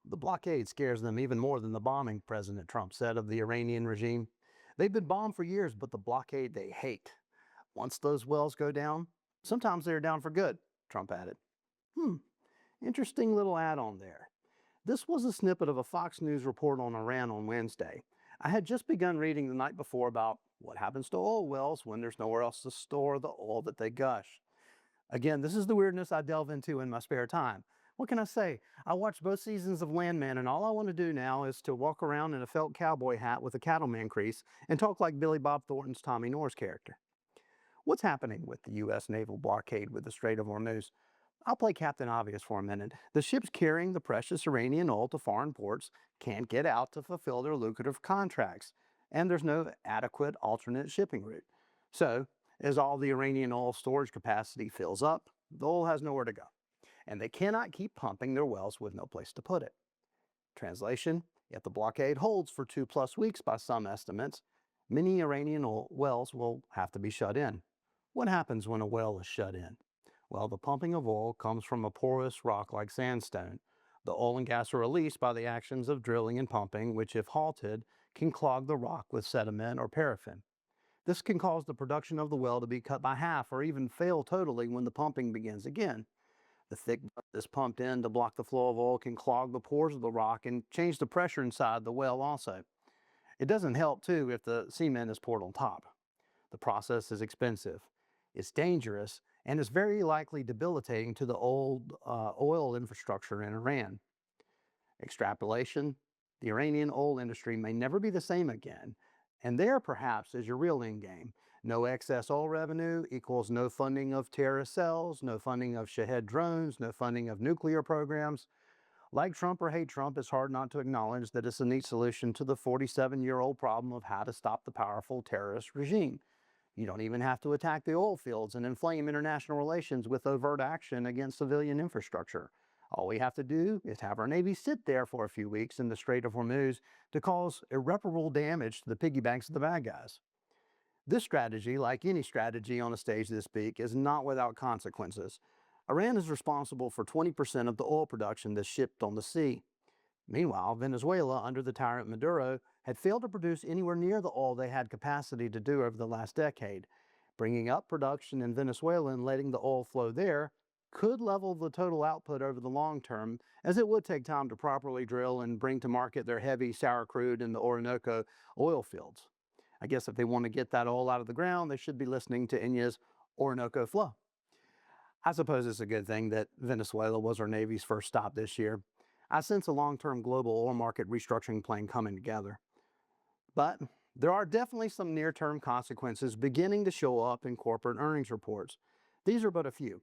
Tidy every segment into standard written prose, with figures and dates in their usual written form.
The blockade scares them even more than the bombing, President Trump said of the Iranian regime. They've been bombed for years, but the blockade they hate. Once those wells go down, sometimes they're down for good, Trump added. Hmm, interesting little add on there. This was a snippet of a Fox News report on Iran on Wednesday. I had just begun reading the night before about what happens to oil wells when there's nowhere else to store the oil that they gush. Again, this is the weirdness I delve into in my spare time. What can I say? I watched both seasons of Landman, and all I want to do now is to walk around in a felt cowboy hat with a cattleman crease and talk like Billy Bob Thornton's Tommy Norris character. What's happening with the U.S. naval blockade with the Strait of Hormuz? I'll play Captain Obvious for a minute. The ships carrying the precious Iranian oil to foreign ports can't get out to fulfill their lucrative contracts, and there's no adequate alternate shipping route. So, as all the Iranian oil storage capacity fills up, the oil has nowhere to go, and they cannot keep pumping their wells with no place to put it. Translation: if the blockade holds for 2+ weeks by some estimates, many Iranian oil wells will have to be shut in. What happens when a well is shut in? Well, the pumping of oil comes from a porous rock like sandstone. The oil and gas are released by the actions of drilling and pumping, which, if halted, can clog the rock with sediment or paraffin. This can cause the production of the well to be cut by half or even fail totally when the pumping begins again. The thick mud that's pumped in to block the flow of oil can clog the pores of the rock and change the pressure inside the well also. It doesn't help, too, if the cement is poured on top. The process is expensive, it's dangerous, and is very likely debilitating to the old oil infrastructure in Iran. Extrapolation: the Iranian oil industry may never be the same again, and there perhaps is your real end game. No excess oil revenue equals no funding of terrorist cells, no funding of Shahed drones, no funding of nuclear programs. Like Trump or hate Trump, it's hard not to acknowledge that it's a neat solution to the 47-year-old problem of how to stop the powerful terrorist regime. You don't even have to attack the oil fields and inflame international relations with overt action against civilian infrastructure. All we have to do is have our Navy sit there for a few weeks in the Strait of Hormuz to cause irreparable damage to the piggy banks of the bad guys. This strategy, like any strategy on a stage this big, is not without consequences. Iran is responsible for 20% of the oil production that's shipped on the sea. Meanwhile, Venezuela, under the tyrant Maduro, had failed to produce anywhere near the oil they had capacity to do over the last decade. Bringing up production in Venezuela and letting the oil flow there could level the total output over the long term, as it would take time to properly drill and bring to market their heavy sour crude in the Orinoco oil fields. I guess if they want to get that oil out of the ground, they should be listening to Enya's Orinoco Flow. I suppose it's a good thing that Venezuela was our Navy's first stop this year. I sense a long-term global oil market restructuring plan coming together. But there are definitely some near-term consequences beginning to show up in corporate earnings reports. These are but a few.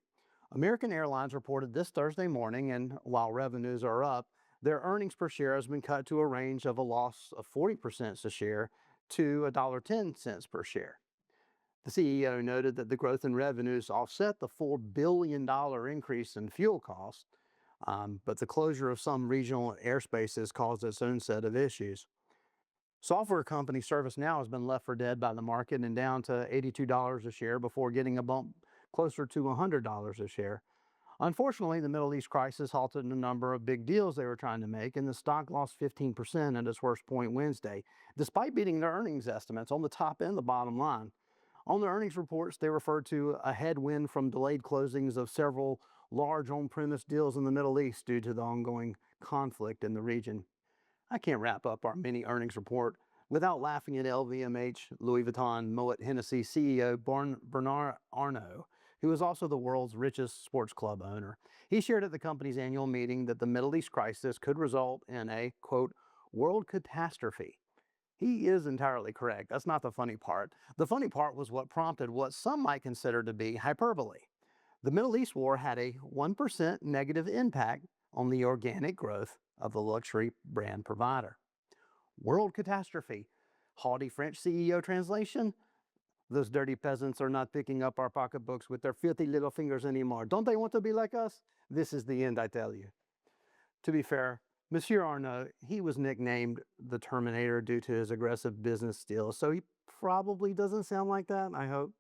American Airlines reported this Thursday morning, and while revenues are up, their earnings per share has been cut to a range of a loss of 40% a share to $1.10 per share. The CEO noted that the growth in revenues offset the $4 billion increase in fuel costs, but the closure of some regional airspaces caused its own set of issues. Software company ServiceNow has been left for dead by the market and down to $82 a share before getting a bump closer to $100 a share. Unfortunately, the Middle East crisis halted a number of big deals they were trying to make, and the stock lost 15% at its worst point Wednesday, despite beating their earnings estimates on the top and the bottom line. On the earnings reports, they referred to a headwind from delayed closings of several large on-premise deals in the Middle East due to the ongoing conflict in the region. I can't wrap up our mini earnings report without laughing at LVMH, Louis Vuitton, Moet Hennessy CEO Bernard Arnault, who is also the world's richest sports club owner. He shared at the company's annual meeting that the Middle East crisis could result in a, quote, world catastrophe. He is entirely correct. That's not the funny part. The funny part was what prompted what some might consider to be hyperbole. The Middle East war had a 1% negative impact on the organic growth of the luxury brand provider. World catastrophe. Haughty French CEO translation: those dirty peasants are not picking up our pocketbooks with their filthy little fingers anymore. Don't they want to be like us? This is the end, I tell you. To be fair, Monsieur Arnault, he was nicknamed the Terminator due to his aggressive business style, so he probably doesn't sound like that, I hope.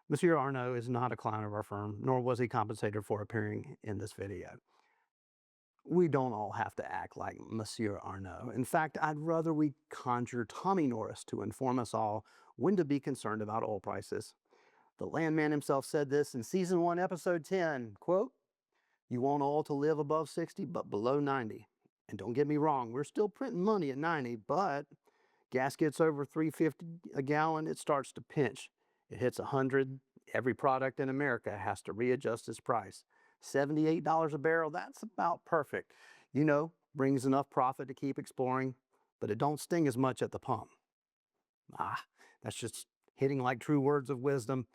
Monsieur Arnault is not a client of our firm, nor was he compensated for appearing in this video. We don't all have to act like Monsieur Arnaud. In fact, I'd rather we conjure Tommy Norris to inform us all when to be concerned about oil prices. The Landman himself said this in season 1, episode 10, quote, "You want oil to live above 60, but below 90. And don't get me wrong, we're still printing money at 90, but gas gets over 350 a gallon, it starts to pinch. It hits 100, every product in America has to readjust its price. $78 a barrel, that's about perfect. Brings enough profit to keep exploring, but it don't sting as much at the pump." That's just hitting like true words of wisdom.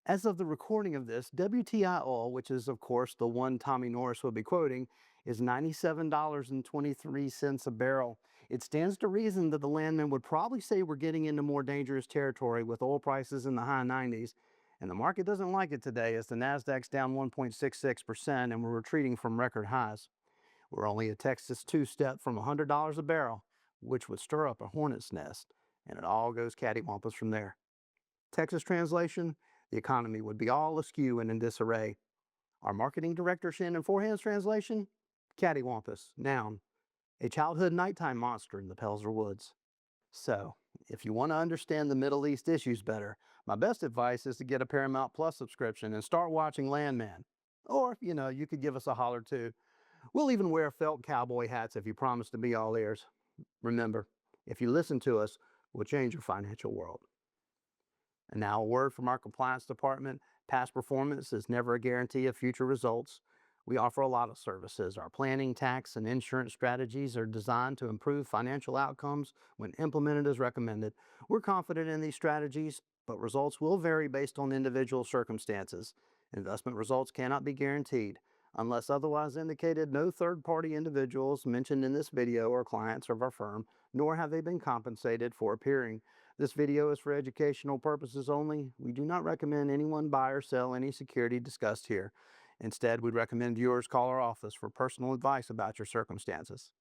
As of the recording of this, WTI oil, which is of course the one Tommy Norris will be quoting, is $97.23 a barrel. It stands to reason that the Landman would probably say we're getting into more dangerous territory with oil prices in the high 90s, and the market doesn't like it today as the Nasdaq's down 1.66% and we're retreating from record highs. We're only a Texas two-step from $100 a barrel, which would stir up a hornet's nest, and it all goes cattywampus from there. Texas translation, the economy would be all askew and in disarray. Our marketing director Shannon Forehand's translation, cattywampus, noun, a childhood nighttime monster in the Pelzer Woods. So, if you want to understand the Middle East issues better, my best advice is to get a Paramount Plus subscription and start watching Landman. Or, you could give us a holler too. We'll even wear felt cowboy hats if you promise to be all ears. Remember, if you listen to us, we'll change your financial world. And now a word from our compliance department. Past performance is never a guarantee of future results. We offer a lot of services. Our planning, tax, and insurance strategies are designed to improve financial outcomes when implemented as recommended. We're confident in these strategies, but results will vary based on individual circumstances. Investment results cannot be guaranteed. Unless otherwise indicated, no third-party individuals mentioned in this video are clients of our firm, nor have they been compensated for appearing. This video is for educational purposes only. We do not recommend anyone buy or sell any security discussed here. Instead, we'd recommend viewers call our office for personal advice about your circumstances.